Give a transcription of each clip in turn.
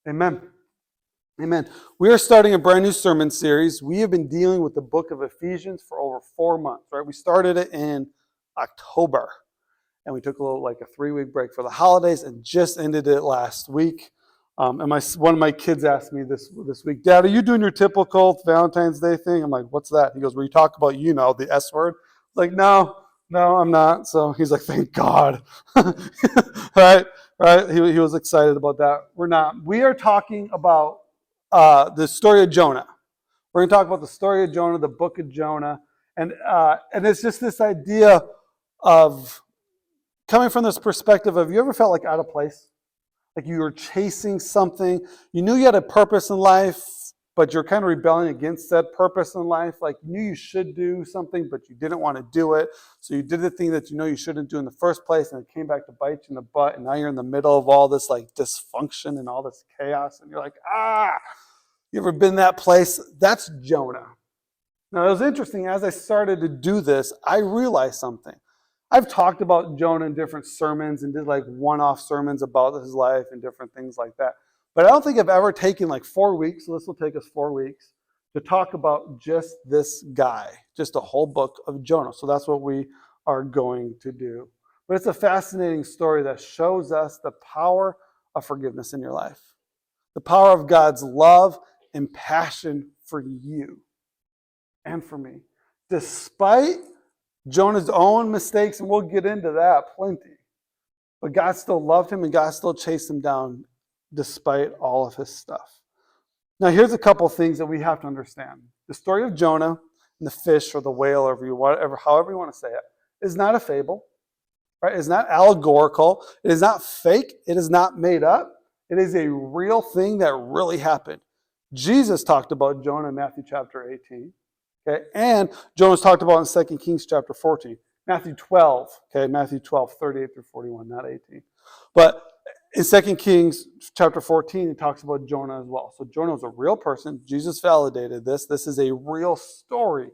Amen. Amen. We are starting a brand new sermon series. We have been dealing with the book of Ephesians for over 4 months, right? We started it in October, and we took a little, like a 3-week break for the holidays and just ended it last week. One of my kids asked me this week, Dad, are you doing your typical Valentine's Day thing? I'm like, what's that? He goes, where you talk about, the S word? I was like, no, I'm not. So he's like, thank God. Right? He was excited about that. We're not. We are talking about the story of Jonah. We're going to talk about the story of Jonah, the book of Jonah. And it's just this idea of coming from this perspective of, you ever felt like out of place? Like you were chasing something. You knew you had a purpose in life, but you're kind of rebelling against that purpose in life. Like you knew you should do something, but you didn't want to do it. So you did the thing that you know you shouldn't do in the first place, and it came back to bite you in the butt. And now you're in the middle of all this like dysfunction and all this chaos. And you're like, you ever been that place? That's Jonah. Now, it was interesting. As I started to do this, I realized something. I've talked about Jonah in different sermons and did like one-off sermons about his life and different things like that. But I don't think I've ever taken like 4 weeks, so this will take us 4 weeks, to talk about just this guy, just a whole book of Jonah. So that's what we are going to do. But it's a fascinating story that shows us the power of forgiveness in your life, the power of God's love and passion for you and for me. Despite Jonah's own mistakes, and we'll get into that plenty. But God still loved him and God still chased him down despite all of his stuff. Now, here's a couple things that we have to understand. The story of Jonah and the fish or the whale, or however you want to say it, is not a fable. Right? It's not allegorical. It is not fake. It is not made up. It is a real thing that really happened. Jesus talked about Jonah in Matthew chapter 18. Okay, and Jonah's talked about in 2 Kings chapter 14. Matthew 12, 38 through 41, not 18. But in 2 Kings chapter 14, it talks about Jonah as well. So Jonah was a real person. Jesus validated this. This is a real story.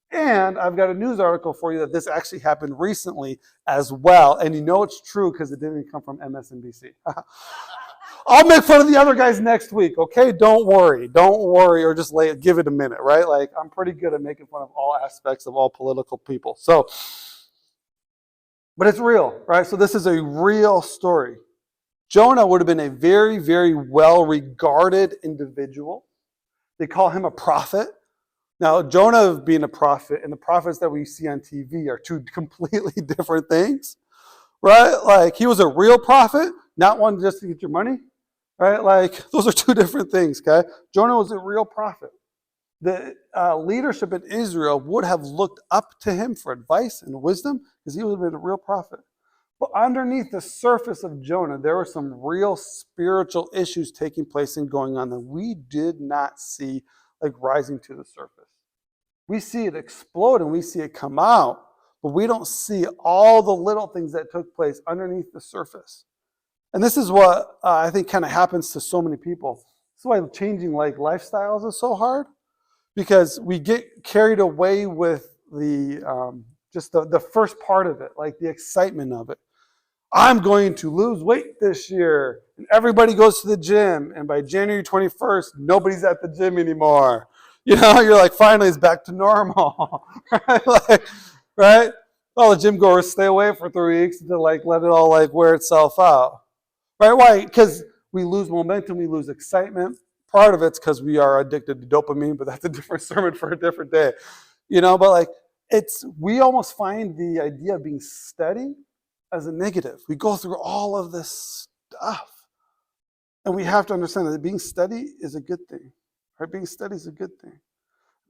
And I've got a news article for you that this actually happened recently as well. And you know it's true because it didn't come from MSNBC. I'll make fun of the other guys next week, okay? Don't worry, or just give it a minute, right? Like, I'm pretty good at making fun of all aspects of all political people. So, but it's real, right? So this is a real story. Jonah would have been a very, very well-regarded individual. They call him a prophet. Now, Jonah being a prophet and the prophets that we see on TV are two completely different things, right? Like, he was a real prophet, not one just to get your money. Right? Like, those are two different things, okay? Jonah was a real prophet. The leadership in Israel would have looked up to him for advice and wisdom because he would have been a real prophet. But underneath the surface of Jonah, there were some real spiritual issues taking place and going on that we did not see like rising to the surface. We see it explode and we see it come out, but we don't see all the little things that took place underneath the surface. And this is what I think kind of happens to so many people. This is why changing like lifestyles is so hard, because we get carried away with the just the first part of it, like the excitement of it. I'm going to lose weight this year, and everybody goes to the gym, and by January 21st, nobody's at the gym anymore. You're like, finally, it's back to normal, right? Right? Well, the gym goers stay away for 3 weeks to like let it all like wear itself out. Right? Why? Because we lose momentum, we lose excitement. Part of it's because we are addicted to dopamine, but that's a different sermon for a different day. But like we almost find the idea of being steady as a negative. We go through all of this stuff. And we have to understand that being steady is a good thing. Right? Being steady is a good thing.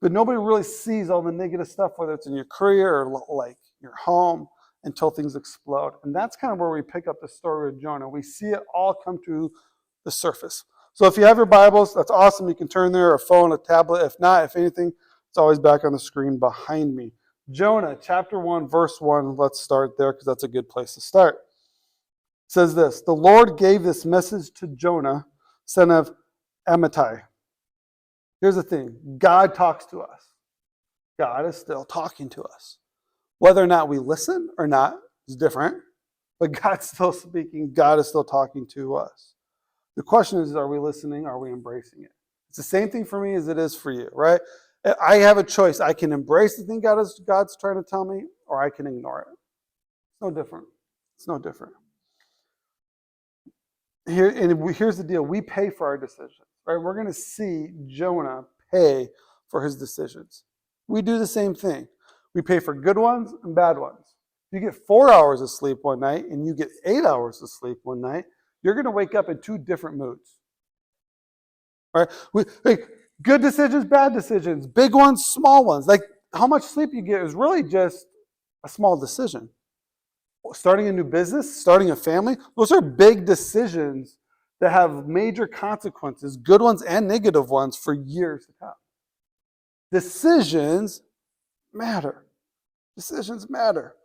But nobody really sees all the negative stuff, whether it's in your career or like your home, until things explode. And that's kind of where we pick up the story of Jonah. We see it all come to the surface. So if you have your Bibles, that's awesome. You can turn there, a phone, a tablet. If not, if anything, it's always back on the screen behind me. Jonah, chapter 1, verse 1. Let's start there because that's a good place to start. It says this: the Lord gave this message to Jonah, son of Amittai. Here's the thing. God talks to us. God is still talking to us. Whether or not we listen or not is different, but God's still speaking. God is still talking to us. The question is, are we listening? Are we embracing it? It's the same thing for me as it is for you, right? I have a choice. I can embrace the thing God's trying to tell me, or I can ignore it. It's no different. It's no different. Here's the deal. We pay for our decisions, right? We're going to see Jonah pay for his decisions. We do the same thing. We pay for good ones and bad ones. You get 4 hours of sleep one night and you get 8 hours of sleep one night, you're going to wake up in two different moods. Right? Good decisions, bad decisions, big ones, small ones. Like how much sleep you get is really just a small decision. Starting a new business, starting a family, those are big decisions that have major consequences, good ones and negative ones, for years to come. Decisions matter. Decisions matter.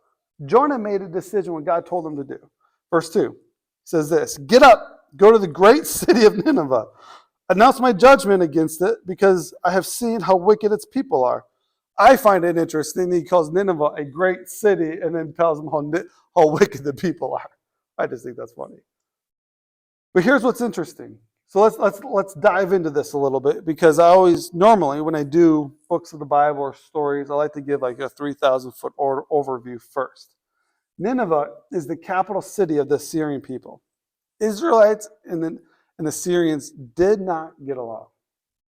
Jonah made a decision when God told him to do. Verse 2 says this, "Get up, go to the great city of Nineveh. Announce my judgment against it, because I have seen how wicked its people are." I find it interesting that he calls Nineveh a great city and then tells them how wicked the people are. I just think that's funny. But here's what's interesting. So let's dive into this a little bit, because I always, normally when I do books of the Bible or stories, I like to give like a 3,000-foot overview first. Nineveh is the capital city of the Assyrian people. Israelites and the Syrians did not get along.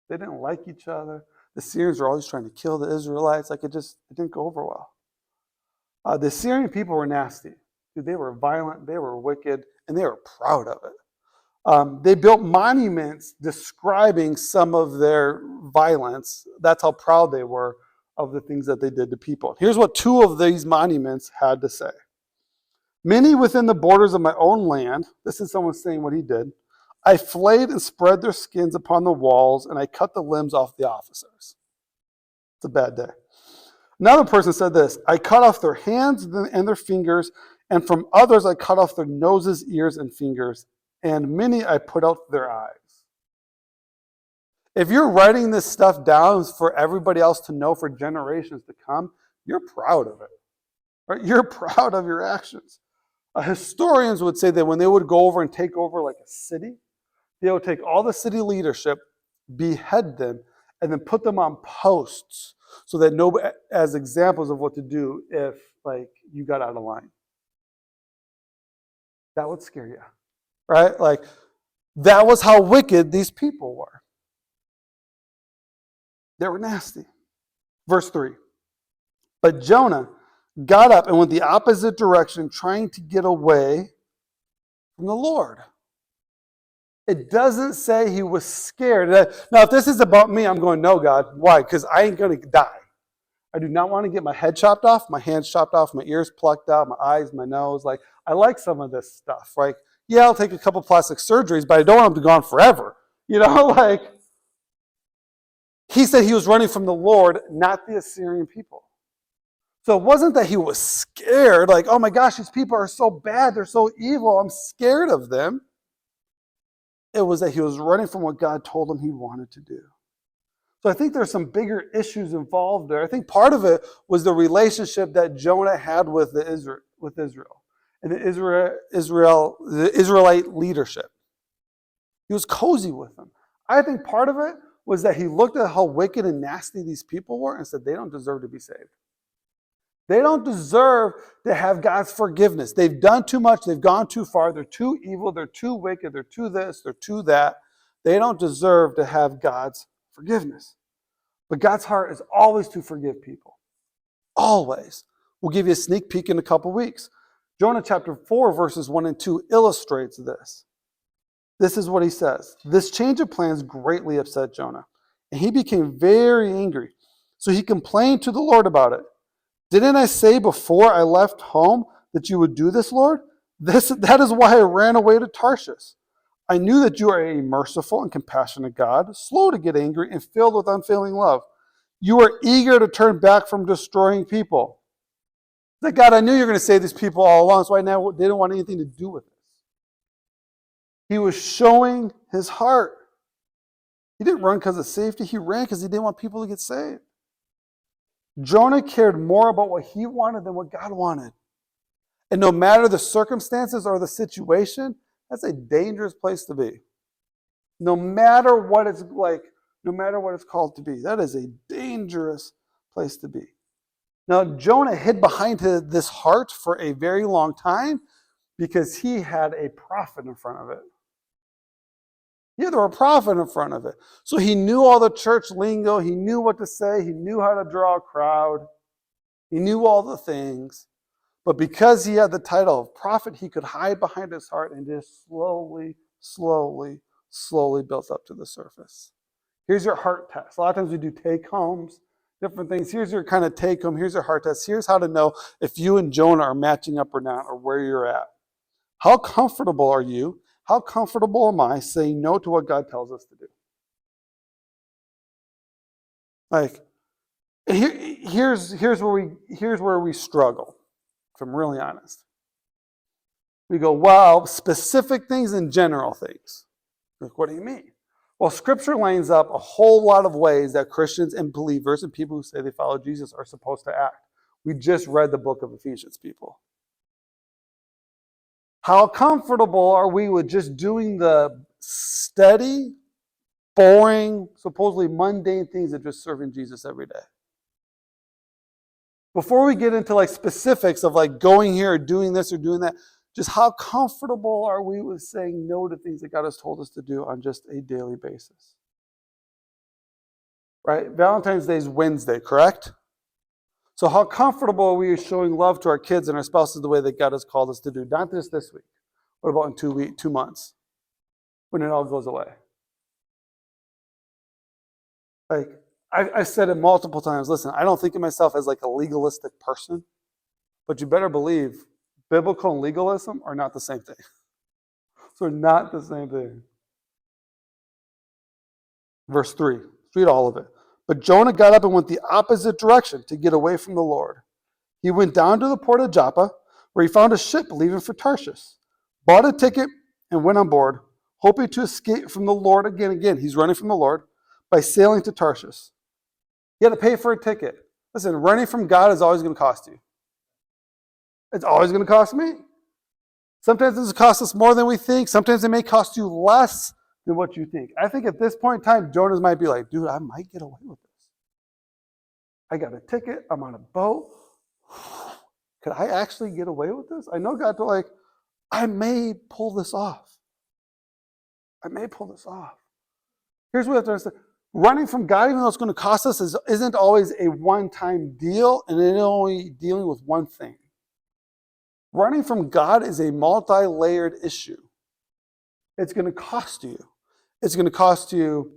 They didn't like each other. The Syrians were always trying to kill the Israelites. It didn't go over well. The Assyrian people were nasty. They were violent, they were wicked, and they were proud of it. They built monuments describing some of their violence. That's how proud they were of the things that they did to people. Here's what two of these monuments had to say. "Many within the borders of my own land," this is someone saying what he did, "I flayed and spread their skins upon the walls, and I cut the limbs off the officers." It's a bad day. Another person said this, "I cut off their hands and their fingers, and from others I cut off their noses, ears, and fingers, and many I put out their eyes." If you're writing this stuff down for everybody else to know for generations to come, you're proud of it. Right? You're proud of your actions. Historians would say that when they would go over and take over like a city, they would take all the city leadership, behead them, and then put them on posts so that nobody, as examples of what to do if like you got out of line. That would scare you, right? Like that was how wicked these people were. They were nasty. Verse 3. "But Jonah got up and went the opposite direction, trying to get away from the Lord." It doesn't say he was scared. Now, if this is about me, I'm going, "No, God." Why? Because I ain't going to die. I do not want to get my head chopped off, my hands chopped off, my ears plucked out, my eyes, my nose. Like, I like some of this stuff. Like, yeah, I'll take a couple plastic surgeries, but I don't want them to go on forever. Like, he said he was running from the Lord, not the Assyrian people. So it wasn't that he was scared, like, "Oh my gosh, these people are so bad, they're so evil, I'm scared of them." It was that he was running from what God told him he wanted to do. So I think there's some bigger issues involved there. I think part of it was the relationship that Jonah had with Israel and the Israelite leadership. He was cozy with them. I think part of it was that he looked at how wicked and nasty these people were and said, they don't deserve to be saved. They don't deserve to have God's forgiveness. They've done too much. They've gone too far. They're too evil. They're too wicked. They're too this. They're too that. They don't deserve to have God's forgiveness. But God's heart is always to forgive people. Always. We'll give you a sneak peek in a couple weeks. Jonah chapter 4, verses 1 and 2 illustrates this. This is what he says. "This change of plans greatly upset Jonah, and he became very angry. So he complained to the Lord about it. 'Didn't I say before I left home that you would do this, Lord? That is why I ran away to Tarshish. I knew that you are a merciful and compassionate God, slow to get angry and filled with unfailing love. You are eager to turn back from destroying people.'" That God, I knew you were going to save these people all along, so now they don't want anything to do with this. He was showing his heart. He didn't run because of safety. He ran because he didn't want people to get saved. Jonah cared more about what he wanted than what God wanted. And no matter the circumstances or the situation, that's a dangerous place to be. No matter what it's like, no matter what it's called to be. That is a dangerous place to be. Now, Jonah hid behind this heart for a very long time because he had a prophet in front of it. Yeah, there was a prophet in front of it. So he knew all the church lingo. He knew what to say. He knew how to draw a crowd. He knew all the things. But because he had the title of prophet, he could hide behind his heart and just slowly built up to the surface. Here's your heart test. A lot of times we do take-homes, different things. Here's your kind of take-home. Here's your heart test. Here's how to know if you and Jonah are matching up or not, or where you're at. How comfortable are you? How comfortable am I saying no to what God tells us to do? Like, here's where we struggle, if I'm really honest. We go, well, specific things and general things. Like, what do you mean? Well, Scripture lines up a whole lot of ways that Christians and believers and people who say they follow Jesus are supposed to act. We just read the book of Ephesians, people. How comfortable are we with just doing the steady, boring, supposedly mundane things of just serving Jesus every day? Before we get into like specifics of like going here or doing this or doing that, just how comfortable are we with saying no to things that God has told us to do on just a daily basis? Right? Valentine's Day is Wednesday, correct? So how comfortable are we showing love to our kids and our spouses the way that God has called us to do? Not just this week. What about in 2 months? When it all goes away? Like, I said it multiple times. Listen, I don't think of myself as like a legalistic person, but you better believe biblical and legalism are not the same thing. So they're not the same thing. Verse 3. Let's read all of it. But Jonah got up and went the opposite direction to get away from the Lord. He went down to the port of Joppa, where he found a ship leaving for Tarshish, bought a ticket, and went on board, hoping to escape from the Lord again. Again, he's running from the Lord by sailing to Tarshish. You had to pay for a ticket. Listen, running from God is always going to cost you. It's always going to cost me. Sometimes it costs us more than we think. Sometimes it may cost you less than what you think. I think at this point in time, Jonah might be like, dude, I might get away with this. I got a ticket. I'm on a boat. Could I actually get away with this? I know God to like, I may pull this off. I may pull this off. Here's what we have to understand. Running from God, even though it's going to cost us, isn't always a one-time deal, and it's only dealing with one thing. Running from God is a multi-layered issue. It's going to cost you. It's going to cost you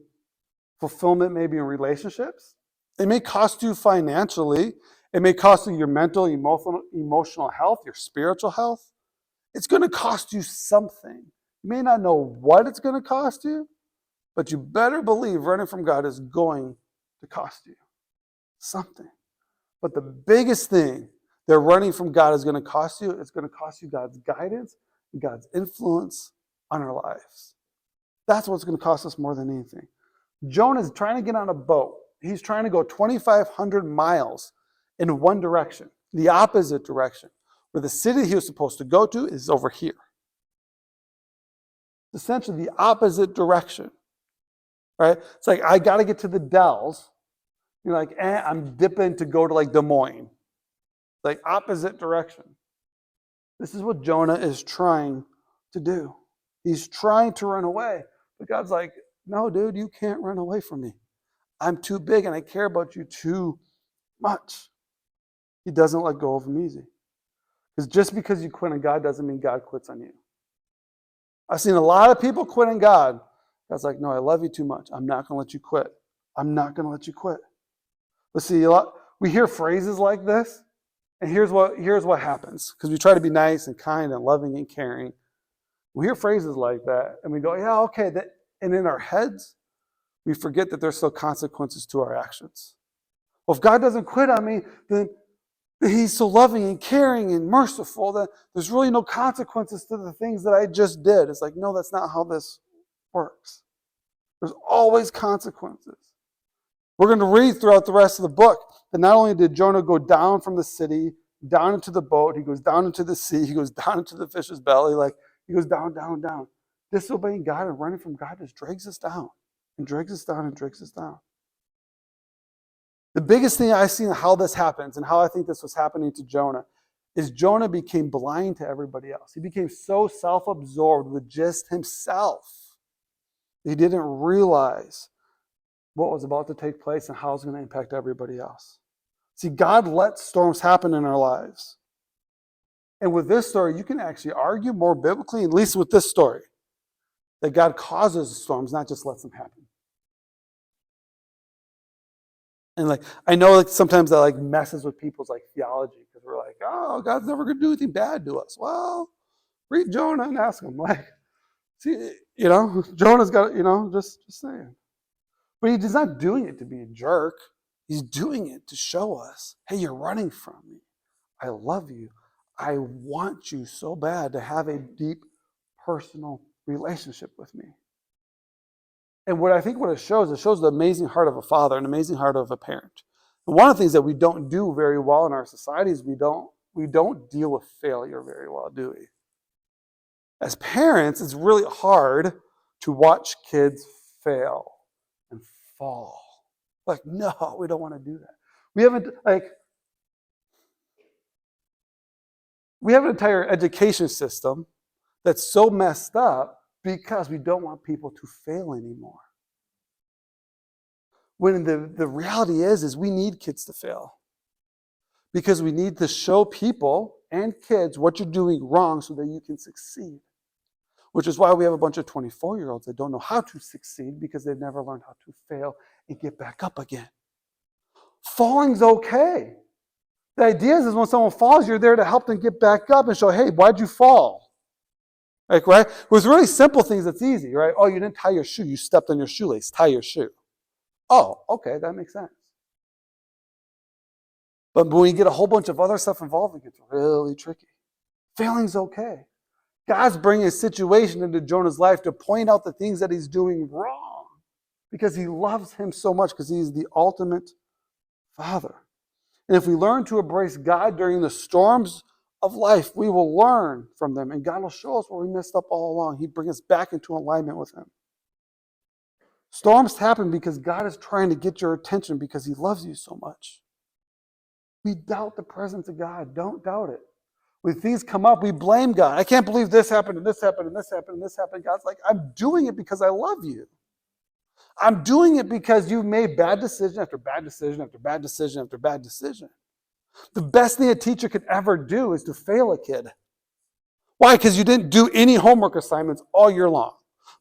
fulfillment maybe in relationships. It may cost you financially. It may cost you your mental, emotional health, your spiritual health. It's going to cost you something. You may not know what it's going to cost you, but you better believe running from God is going to cost you something. But the biggest thing that running from God is going to cost you, it's going to cost you God's guidance and God's influence on our lives. That's what's going to cost us more than anything. Jonah is trying to get on a boat. He's trying to go 2,500 miles in one direction, the opposite direction, where the city he was supposed to go to is over here. Essentially the opposite direction, right? It's like, I got to get to the Dells. You're like, I'm dipping to go to like Des Moines. Like opposite direction. This is what Jonah is trying to do. He's trying to run away. But God's like, no, dude, you can't run away from me. I'm too big and I care about you too much. He doesn't let go of him easy. Because just because you quit on God doesn't mean God quits on you. I've seen a lot of people quit on God. God's like, no, I love you too much. I'm not going to let you quit. I'm not going to let you quit. Let's see, we hear phrases like this, and here's what happens. Because we try to be nice and kind and loving and caring. We hear phrases like that, and we go, yeah, okay. And in our heads, we forget that there's still consequences to our actions. Well, if God doesn't quit on me, then He's so loving and caring and merciful that there's really no consequences to the things that I just did. It's like, no, that's not how this works. There's always consequences. We're going to read throughout the rest of the book that not only did Jonah go down from the city, down into the boat, he goes down into the sea, he goes down into the fish's belly, like he goes down, down, down. Disobeying God and running from God just drags us down and drags us down and drags us down. The biggest thing I see in how this happens and how I think this was happening to Jonah is Jonah became blind to everybody else. He became so self-absorbed with just himself. He didn't realize what was about to take place and how it was going to impact everybody else. See, God lets storms happen in our lives. And with this story, you can actually argue more biblically, at least with this story, that God causes storms, not just lets them happen. And I know sometimes that messes with people's theology, because we're like, oh, God's never going to do anything bad to us. Well, read Jonah and ask him. See, Jonah's got, just saying. But he's not doing it to be a jerk. He's doing it to show us, hey, you're running from me. I love you. I want you so bad to have a deep personal relationship with me. And what it shows the amazing heart of a father, an amazing heart of a parent. And one of the things that we don't do very well in our society is we don't deal with failure very well, do we? As parents, it's really hard to watch kids fail and fall. No, we don't want to do that. We have an entire education system that's so messed up because we don't want people to fail anymore. When the reality is we need kids to fail. Because we need to show people and kids what you're doing wrong so that you can succeed. Which is why we have a bunch of 24-year-olds that don't know how to succeed because they've never learned how to fail and get back up again. Falling's okay. The idea is when someone falls, you're there to help them get back up and show, hey, why'd you fall? Right? With really simple things, it's easy, right? Oh, you didn't tie your shoe. You stepped on your shoelace. Tie your shoe. Oh, okay, that makes sense. But when you get a whole bunch of other stuff involved, it gets really tricky. Failing's okay. God's bringing a situation into Jonah's life to point out the things that he's doing wrong because he loves him so much because he's the ultimate father. And if we learn to embrace God during the storms of life, we will learn from them, and God will show us where we messed up all along. He'd bring us back into alignment with him. Storms happen because God is trying to get your attention because he loves you so much. We doubt the presence of God. Don't doubt it. When things come up, we blame God. I can't believe this happened, and this happened, and this happened, and this happened. God's like, I'm doing it because I love you. I'm doing it because you've made bad decision after bad decision after bad decision after bad decision. The best thing a teacher could ever do is to fail a kid. Why? Because you didn't do any homework assignments all year long.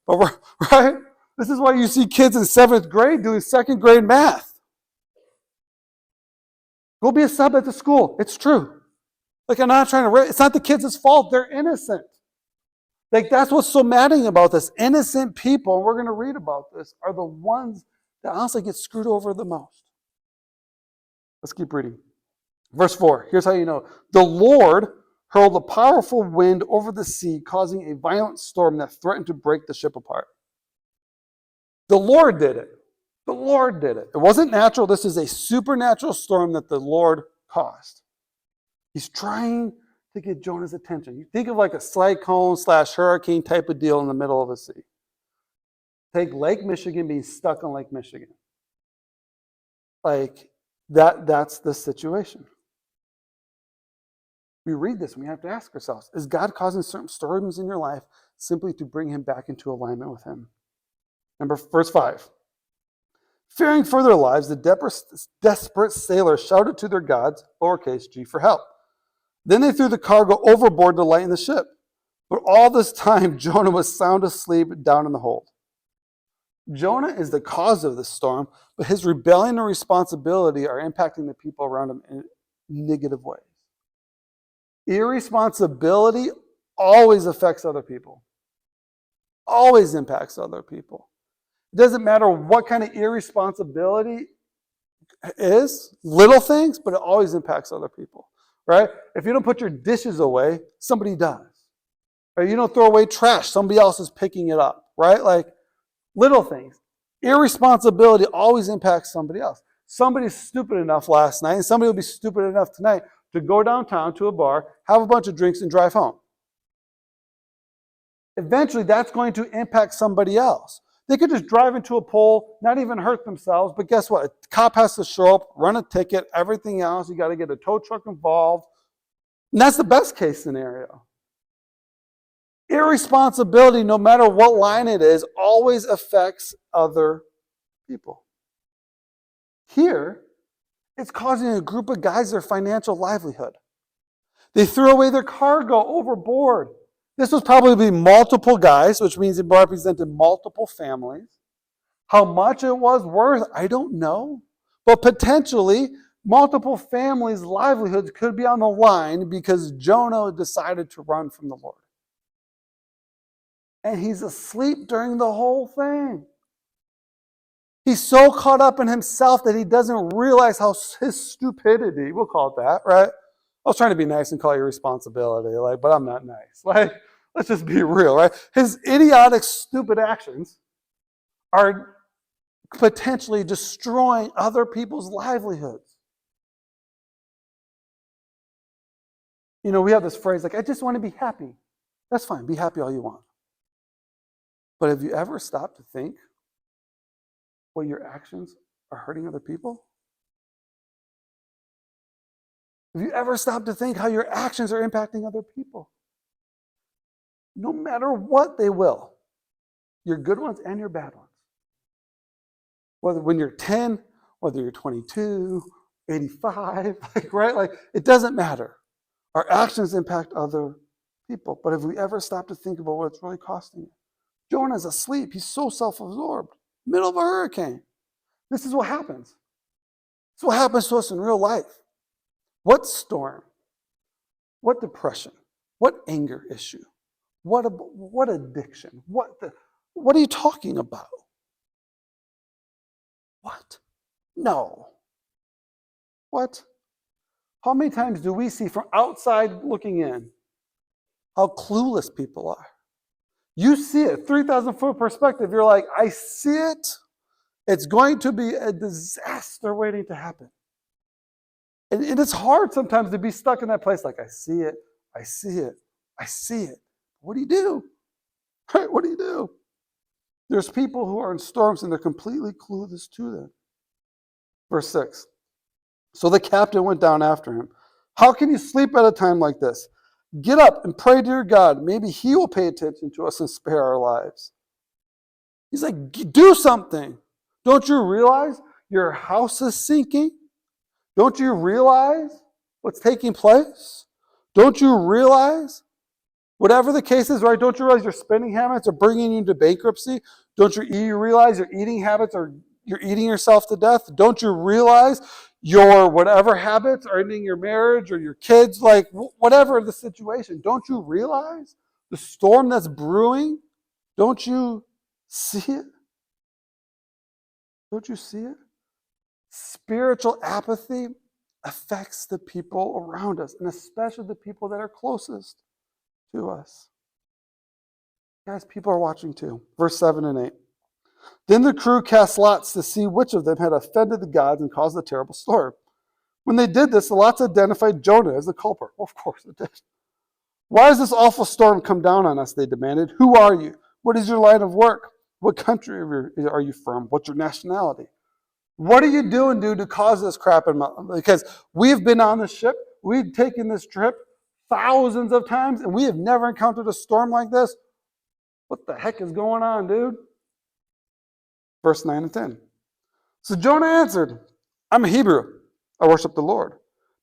But right? This is why you see kids in 7th grade doing 2nd grade math. Go be a sub at the school. It's true. I'm not trying to, it's not the kids' fault. They're innocent. That's what's so maddening about this. Innocent people, and we're going to read about this, are the ones that honestly get screwed over the most. Let's keep reading. Verse 4, here's how you know. The Lord hurled a powerful wind over the sea, causing a violent storm that threatened to break the ship apart. The Lord did it. The Lord did it. It wasn't natural. This is a supernatural storm that the Lord caused. He's trying to get Jonah's attention. You think of a cyclone / hurricane type of deal in the middle of a sea. Take Lake Michigan being stuck on Lake Michigan. That's the situation. We read this and we have to ask ourselves, is God causing certain storms in your life simply to bring him back into alignment with him? Verse 5. Fearing for their lives, the desperate sailors shouted to their gods, lowercase g, for help. Then they threw the cargo overboard to lighten the ship. But all this time, Jonah was sound asleep down in the hold. Jonah is the cause of the storm, but his rebellion and responsibility are impacting the people around him in negative ways. Irresponsibility always affects other people. Always impacts other people. It doesn't matter what kind of irresponsibility is, little things, but it always impacts other people. Right? If you don't put your dishes away, somebody does. Right? You don't throw away trash, somebody else is picking it up. Right? Little things. Irresponsibility always impacts somebody else. Somebody's stupid enough last night, and somebody will be stupid enough tonight to go downtown to a bar, have a bunch of drinks, and drive home. Eventually, that's going to impact somebody else. They could just drive into a pole, not even hurt themselves, but guess what? A cop has to show up, run a ticket, everything else. You got to get a tow truck involved. And that's the best case scenario. Irresponsibility, no matter what line it is, always affects other people. Here, it's causing a group of guys their financial livelihood. They threw away their cargo overboard. This was probably multiple guys, which means it represented multiple families. How much it was worth, I don't know. But potentially, multiple families' livelihoods could be on the line because Jonah decided to run from the Lord. And he's asleep during the whole thing. He's so caught up in himself that he doesn't realize how his stupidity, we'll call it that, right? I was trying to be nice and call you responsibility, but I'm not nice. Let's just be real, right? His idiotic, stupid actions are potentially destroying other people's livelihoods. We have this phrase I just want to be happy. That's fine. Be happy all you want. But have you ever stopped to think what your actions are hurting other people? Have you ever stopped to think how your actions are impacting other people? No matter what they will. Your good ones and your bad ones. Whether when you're 10, whether you're 22, 85, right? It doesn't matter. Our actions impact other people. But have we ever stopped to think about what it's really costing you? Jonah's asleep. He's so self-absorbed. Middle of a hurricane. This is what happens. This is what happens to us in real life. What storm? What depression? What anger issue? What addiction? What are you talking about? What? No. What? How many times do we see from outside looking in how clueless people are? You see it, 3,000-foot perspective. You're like, I see it. It's going to be a disaster waiting to happen. And it's hard sometimes to be stuck in that place. I see it, I see it, I see it. What do you do? Right? What do you do? There's people who are in storms and they're completely clueless to them. Verse 6. So the captain went down after him. How can you sleep at a time like this? Get up and pray to your God. Maybe he will pay attention to us and spare our lives. He's like, do something. Don't you realize your house is sinking? Don't you realize what's taking place? Don't you realize, whatever the case is, right? Don't you realize your spending habits are bringing you into bankruptcy? Don't you realize your eating habits are, you're eating yourself to death? Don't you realize your whatever habits are ending your marriage or your kids, whatever the situation? Don't you realize the storm that's brewing? Don't you see it? Don't you see it? Spiritual apathy affects the people around us, and especially the people that are closest to us. Guys, people are watching too. Verse 7 and 8. Then the crew cast lots to see which of them had offended the gods and caused the terrible storm. When they did this, the lots identified Jonah as the culprit. Well, of course it did. Why has this awful storm come down on us? They demanded. Who are you? What is your line of work? What country are you from? What's your nationality? What are you doing, dude, to cause this crap? Because we've been on this ship. We've taken this trip thousands of times, and we have never encountered a storm like this. What the heck is going on, dude? Verse 9 and 10. So Jonah answered, I'm a Hebrew. I worship the Lord,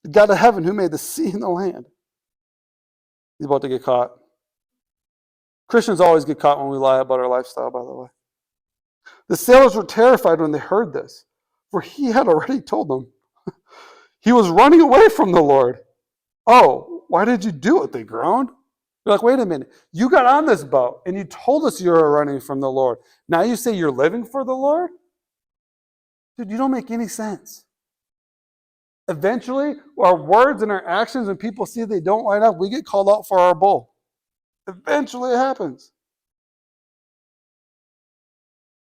the God of heaven who made the sea and the land. He's about to get caught. Christians always get caught when we lie about our lifestyle, by the way. The sailors were terrified when they heard this, for he had already told them. He was running away from the Lord. Oh, why did you do it? They groaned. You're like, wait a minute. You got on this boat and you told us you were running from the Lord. Now you say you're living for the Lord? Dude, you don't make any sense. Eventually, our words and our actions, when people see they don't line up, we get called out for our bull. Eventually it happens.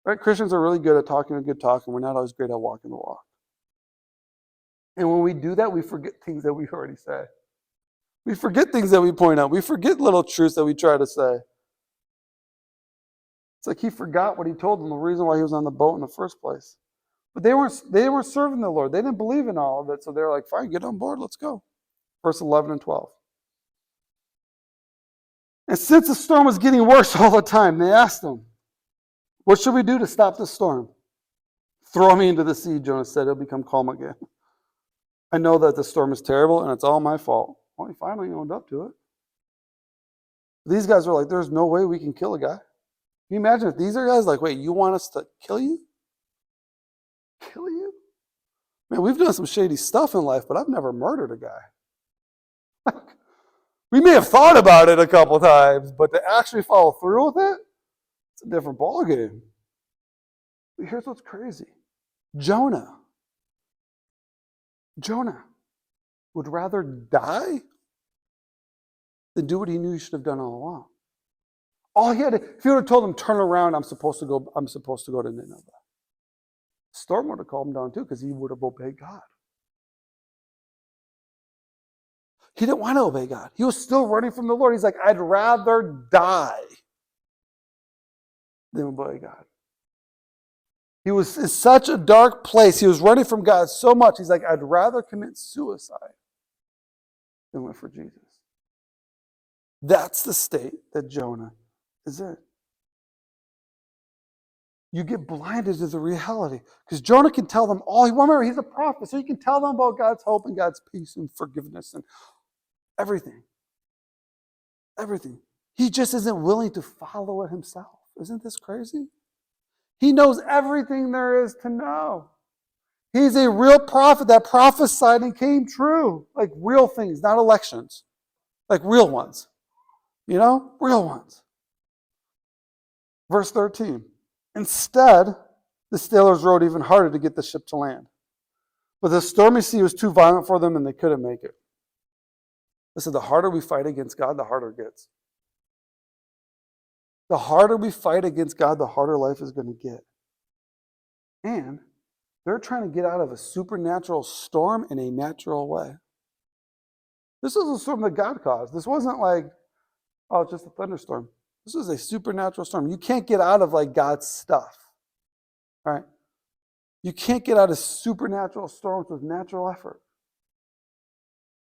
Right? Christians are really good at talking a good talk, and we're not always great at walking the walk. And when we do that, we forget things that we already said. We forget things that we point out. We forget little truths that we try to say. like he forgot what he told them, the reason why he was on the boat in the first place. But they weren't serving the Lord. They didn't believe in all of it. So they're like, fine, get on board, let's go. Verse 11 and 12. And since the storm was getting worse all the time, they asked him, what should we do to stop this storm? Throw me into the sea, Jonah said. It'll become calm again. I know that the storm is terrible and it's all my fault. Well, he finally owned up to it. These guys were like, there's no way we can kill a guy. Can you imagine if these are guys like, wait, you want us to kill you? Kill you? Man, we've done some shady stuff in life, but I've never murdered a guy. We may have thought about it a couple times, but to actually follow through with it, it's a different ballgame. But here's what's crazy. Jonah would rather die than do what he knew he should have done all along. All he had to, if he would have told him, turn around, I'm supposed to go to Nineveh. The storm would have calmed him down too, because he would have obeyed God. He didn't want to obey God. He was still running from the Lord. He's like, I'd rather die than obey God. He was in such a dark place. He was running from God so much. He's like, I'd rather commit suicide than live for Jesus. That's the state that Jonah is in. You get blinded to the reality. Because Jonah can tell them all. Remember, he's a prophet, so he can tell them about God's hope and God's peace and forgiveness and everything. Everything. He just isn't willing to follow it himself. Isn't this crazy? He knows everything there is to know. He's a real prophet that prophesied and came true. Like real things, not elections. Like real ones. You know? Real ones. Verse 13. Instead, the sailors rowed even harder to get the ship to land. But the stormy sea was too violent for them and they couldn't make it. Listen, the harder we fight against God, the harder it gets. The harder we fight against God, the harder life is going to get. And they're trying to get out of a supernatural storm in a natural way. This was a storm that God caused. This wasn't like, oh, it's just a thunderstorm. This is a supernatural storm. You can't get out of like God's stuff. Right? You can't get out of supernatural storms with natural effort.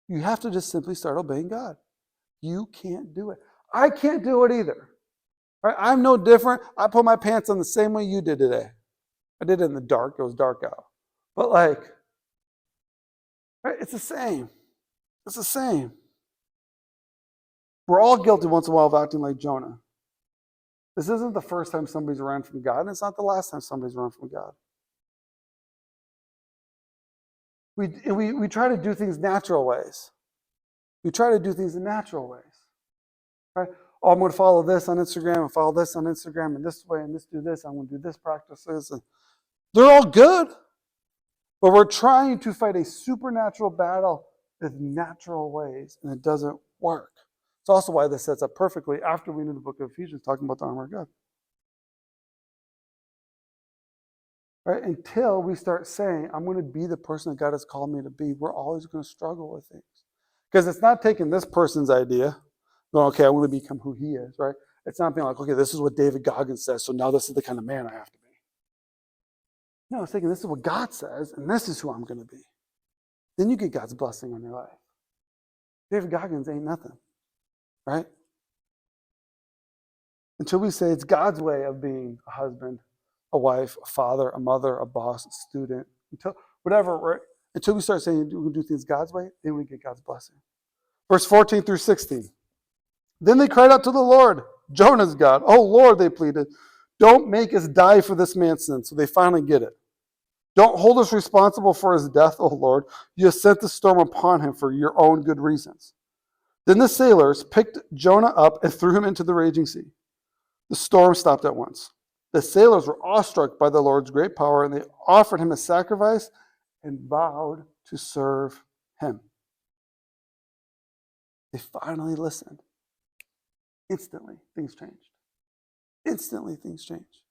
You have to just simply start obeying God. You can't do it. I can't do it either. Right? I'm no different. I put my pants on the same way you did today. I did it in the dark. It was dark out. But like, right? It's the same. It's the same. We're all guilty once in a while of acting like Jonah. This isn't the first time somebody's run from God, and it's not the last time somebody's run from God. We try to do things natural ways. We try to do things in natural ways. Right? Oh, I'm going to follow this on Instagram and follow this on Instagram and this way and this do this. I'm going to do this practices. And they're all good. But we're trying to fight a supernatural battle with natural ways, and it doesn't work. It's also why this sets up perfectly after we read the book of Ephesians talking about the armor of God. Right? Until we start saying, I'm going to be the person that God has called me to be, we're always going to struggle with things. Because it's not taking this person's idea, going, okay, I want to become who he is, right? It's not being like, okay, this is what David Goggins says, so now this is the kind of man I have to be. No, it's thinking this is what God says, and this is who I'm going to be. Then you get God's blessing on your life. David Goggins ain't nothing, right? Until we say it's God's way of being a husband, a wife, a father, a mother, a boss, a student, until whatever, right? Until we start saying we can do things God's way, then we get God's blessing. Verse 14 through 16. Then they cried out to the Lord, Jonah's God. Oh, Lord, they pleaded, don't make us die for this man's sin. So they finally get it. Don't hold us responsible for his death, O Lord. You have sent the storm upon him for your own good reasons. Then the sailors picked Jonah up and threw him into the raging sea. The storm stopped at once. The sailors were awestruck by the Lord's great power, and they offered him a sacrifice and vowed to serve him. They finally listened. Instantly, things changed. Instantly, things changed.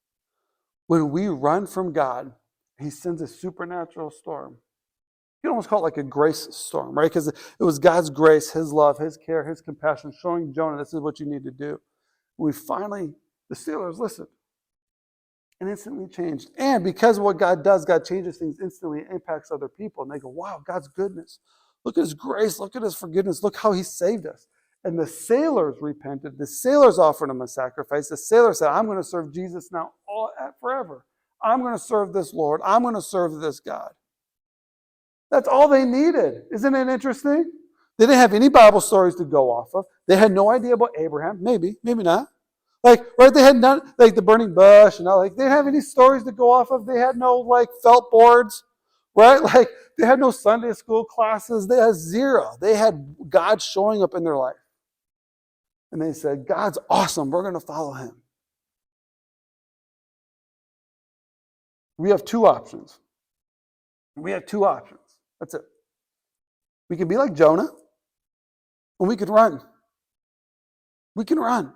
When we run from God, he sends a supernatural storm. You can almost call it like a grace storm, right? Because it was God's grace, his love, his care, his compassion, showing Jonah this is what you need to do. The sailors listened. and instantly changed. And because of what God does, God changes things instantly, it impacts other people. And they go, wow, God's goodness. Look at his grace. Look at his forgiveness. Look how he saved us. And the sailors repented. The sailors offered him a sacrifice. The sailors said, I'm going to serve Jesus now forever. I'm going to serve this Lord. I'm going to serve this God. That's all they needed. Isn't it interesting? They didn't have any Bible stories to go off of. They had no idea about Abraham. Maybe not. Right? They had none, like the burning bush and all. They didn't have any stories to go off of. They had no felt boards, right? They had no Sunday school classes. They had zero. They had God showing up in their life. And they said, God's awesome. We're going to follow him. We have two options. That's it. We can be like Jonah, and we can run. We can run.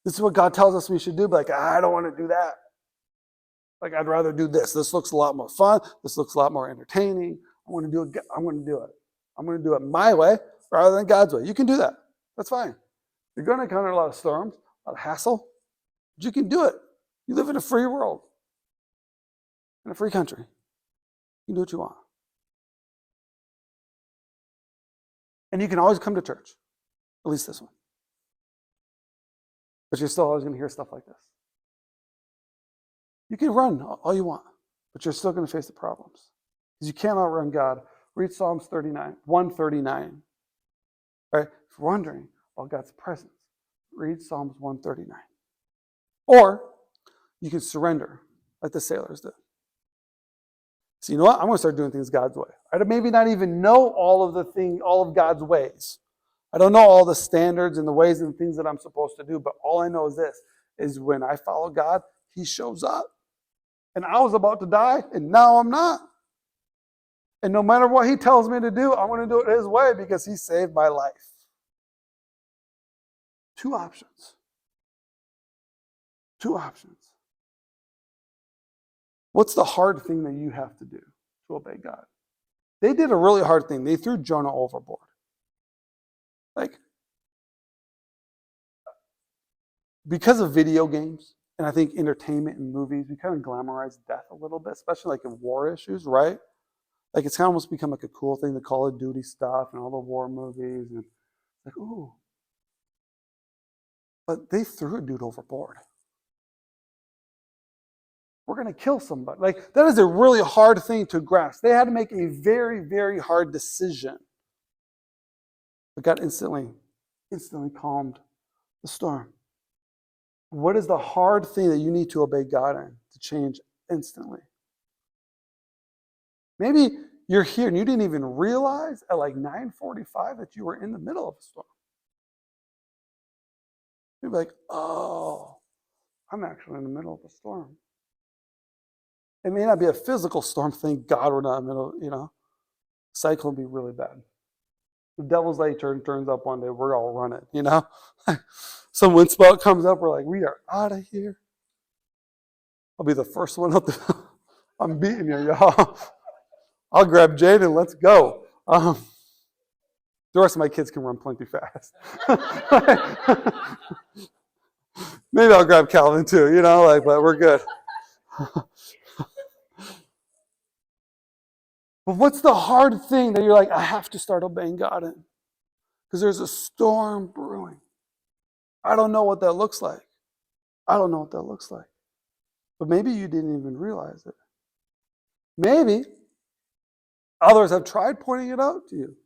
This is what God tells us we should do. But I don't want to do that. I'd rather do this. This looks a lot more fun. This looks a lot more entertaining. I want to do it. I'm going to do it. I'm going to do it my way rather than God's way. You can do that. That's fine. You're going to encounter a lot of storms, a lot of hassle, but you can do it. You live in a free world, in a free country. You can do what you want. And you can always come to church, at least this one. But you're still always going to hear stuff like this. You can run all you want, but you're still going to face the problems. Because you can't outrun God. Read Psalms 139. Right? If you're wondering about God's presence, read Psalms 139. Or you can surrender like the sailors did. So you know what? I'm going to start doing things God's way. I maybe not even know all of God's ways. I don't know all the standards and the ways and things that I'm supposed to do, but all I know is this, is when I follow God, he shows up. And I was about to die, and now I'm not. And no matter what he tells me to do, I'm going to do it his way because he saved my life. Two options. What's the hard thing that you have to do to obey God? They did a really hard thing. They threw Jonah overboard. Because of video games, and I think entertainment and movies, we kind of glamorize death a little bit, especially in war issues, right? It's kind of almost become a cool thing, the Call of Duty stuff and all the war movies. And ooh. But they threw a dude overboard. We're going to kill somebody. That is a really hard thing to grasp. They had to make a very, very hard decision. But God instantly calmed the storm. What is the hard thing that you need to obey God in to change instantly? Maybe you're here and you didn't even realize at 9:45 that you were in the middle of a storm. You'd be oh, I'm actually in the middle of a storm. It may not be a physical storm. Thank God we're not in the middle, Cyclone would be really bad. The devil's light turns up one day, we're all running, Some wind spout comes up, we're we are out of here. I'll be the first one up. I'm beating you, y'all. I'll grab Jade and let's go. The rest of my kids can run plenty fast. Maybe I'll grab Calvin too, but we're good. But what's the hard thing that you're I have to start obeying God in? Because there's a storm brewing. I don't know what that looks like. But maybe you didn't even realize it. Maybe others have tried pointing it out to you.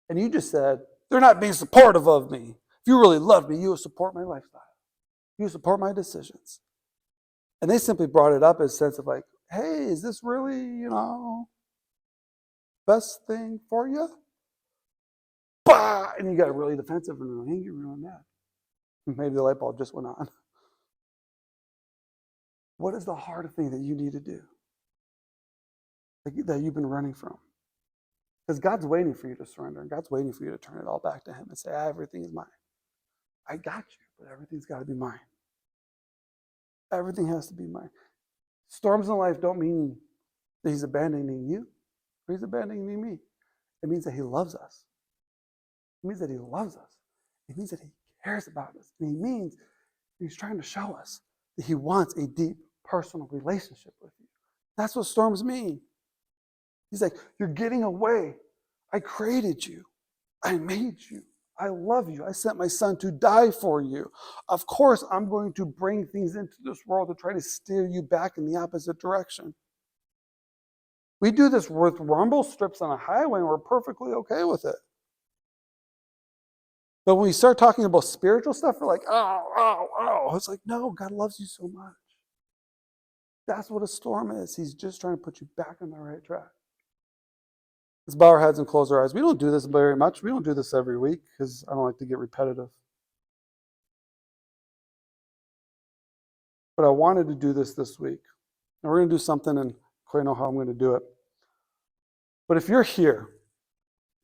And you just said, they're not being supportive of me. If you really loved me, you would support my lifestyle. You would support my decisions. And they simply brought it up as a sense of hey, is this really, best thing for you? Bah! And you got really defensive and really angry and really mad. Maybe the light bulb just went on. What is the hard thing that you need to do? That you've been running from? Because God's waiting for you to surrender, and God's waiting for you to turn it all back to him and say, everything is mine. I got you, but everything's got to be mine. Everything has to be mine. Storms in life don't mean that he's abandoning you, or he's abandoning me. It means that he loves us. It means that he loves us. It means that he cares about us. And he means he's trying to show us that he wants a deep personal relationship with you. That's what storms mean. He's like, you're getting away. I created you. I made you. I love you. I sent my son to die for you. Of course, I'm going to bring things into this world to try to steer you back in the opposite direction. We do this with rumble strips on a highway and we're perfectly okay with it. But when we start talking about spiritual stuff, we're like, oh. It's like, no, God loves you so much. That's what a storm is. He's just trying to put you back on the right track. Let's bow our heads and close our eyes. We don't do this very much. We don't do this every week because I don't like to get repetitive. But I wanted to do this week. And we're going to do something, and I quite know how I'm going to do it. But if you're here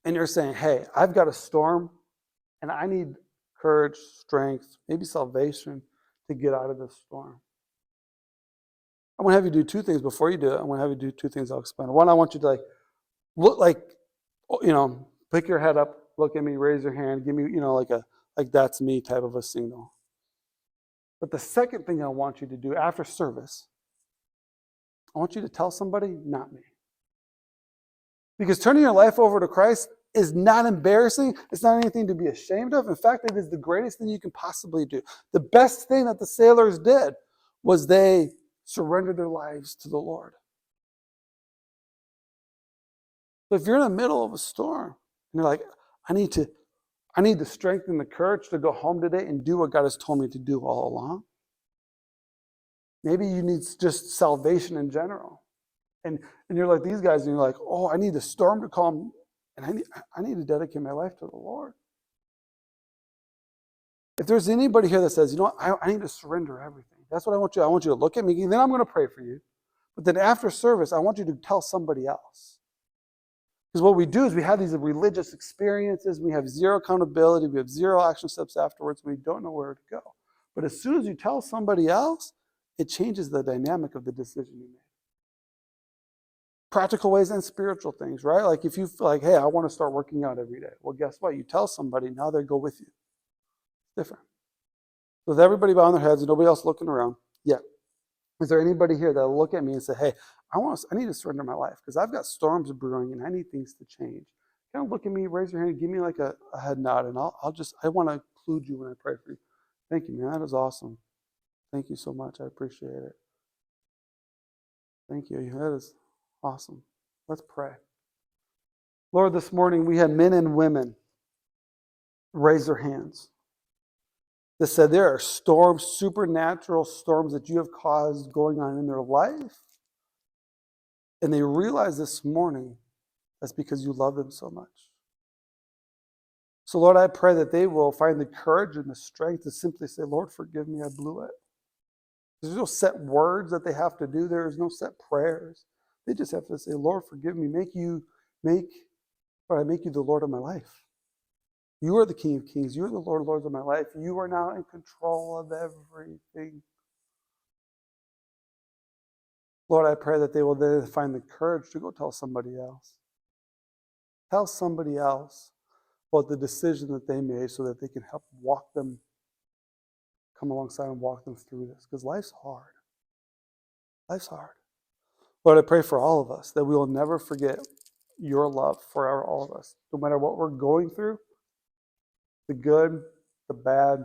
and you're saying, hey, I've got a storm and I need courage, strength, maybe salvation to get out of this storm, I want to have you do two things before you do it. I want to have you do two things I'll explain. One, I want you to pick your head up, look at me, raise your hand, give me, like that's me type of a signal. But the second thing I want you to do after service, I want you to tell somebody, not me. Because turning your life over to Christ is not embarrassing. It's not anything to be ashamed of. In fact, it is the greatest thing you can possibly do. The best thing that the sailors did was they surrendered their lives to the Lord. So if you're in the middle of a storm and you're like, I need the strength and the courage to go home today and do what God has told me to do all along. Maybe you need just salvation in general. And you're like these guys, and you're like, oh, I need the storm to calm, and I need to dedicate my life to the Lord. If there's anybody here that says, I need to surrender everything. That's what I want you. I want you to look at me, and then I'm going to pray for you. But then after service, I want you to tell somebody else. Because what we do is we have these religious experiences, we have zero accountability, we have zero action steps afterwards, we don't know where to go. But as soon as you tell somebody else, it changes the dynamic of the decision you make. Practical ways and spiritual things, right? Like if you feel like, hey, I want to start working out every day. Well, guess what? You tell somebody, now they go with you. Different. So with everybody bowing their heads and nobody else looking around, yeah. Is there anybody here that'll look at me and say, hey, I need to surrender my life because I've got storms brewing and I need things to change. Kind of look at me, raise your hand, give me like a head nod, and I want to include you when I pray for you. Thank you, man. That is awesome. Thank you so much. I appreciate it. Thank you. That is awesome. Let's pray. Lord, this morning we had men and women raise their hands that said there are storms, supernatural storms that you have caused going on in their life. And they realize this morning that's because you love them so much. So Lord, I pray that they will find the courage and the strength to simply say, Lord, forgive me, I blew it. There's no set words that they have to do. There is no set prayers. They just have to say, Lord, forgive me. Make you the Lord of my life. You are the King of Kings. You are the Lord of Lords of my life. You are now in control of everything. Lord, I pray that they will then find the courage to go tell somebody else. Tell somebody else about the decision that they made so that they can help come alongside and walk them through this. Because life's hard. Life's hard. Lord, I pray for all of us that we will never forget your love for all of us. No matter what we're going through, the good, the bad,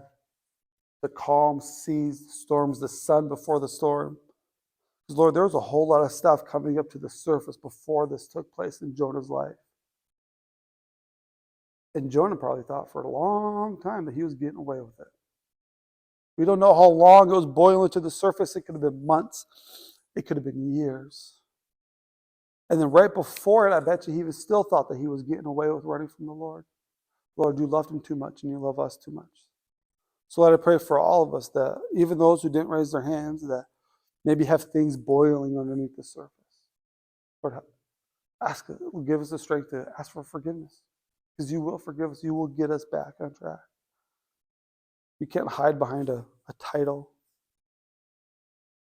the calm seas, the storms, the sun before the storm. Because Lord, there was a whole lot of stuff coming up to the surface before this took place in Jonah's life. And Jonah probably thought for a long time that he was getting away with it. We don't know how long it was boiling to the surface. It could have been months. It could have been years. And then right before it, I bet you he still thought that he was getting away with running from the Lord. Lord, you loved him too much and you love us too much. So Lord, I pray for all of us that even those who didn't raise their hands, that maybe have things boiling underneath the surface. Lord, give us the strength to ask for forgiveness. Because you will forgive us. You will get us back on track. You can't hide behind a title.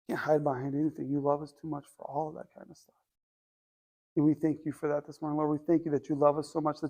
You can't hide behind anything. You love us too much for all of that kind of stuff. And we thank you for that this morning, Lord. We thank you that you love us so much that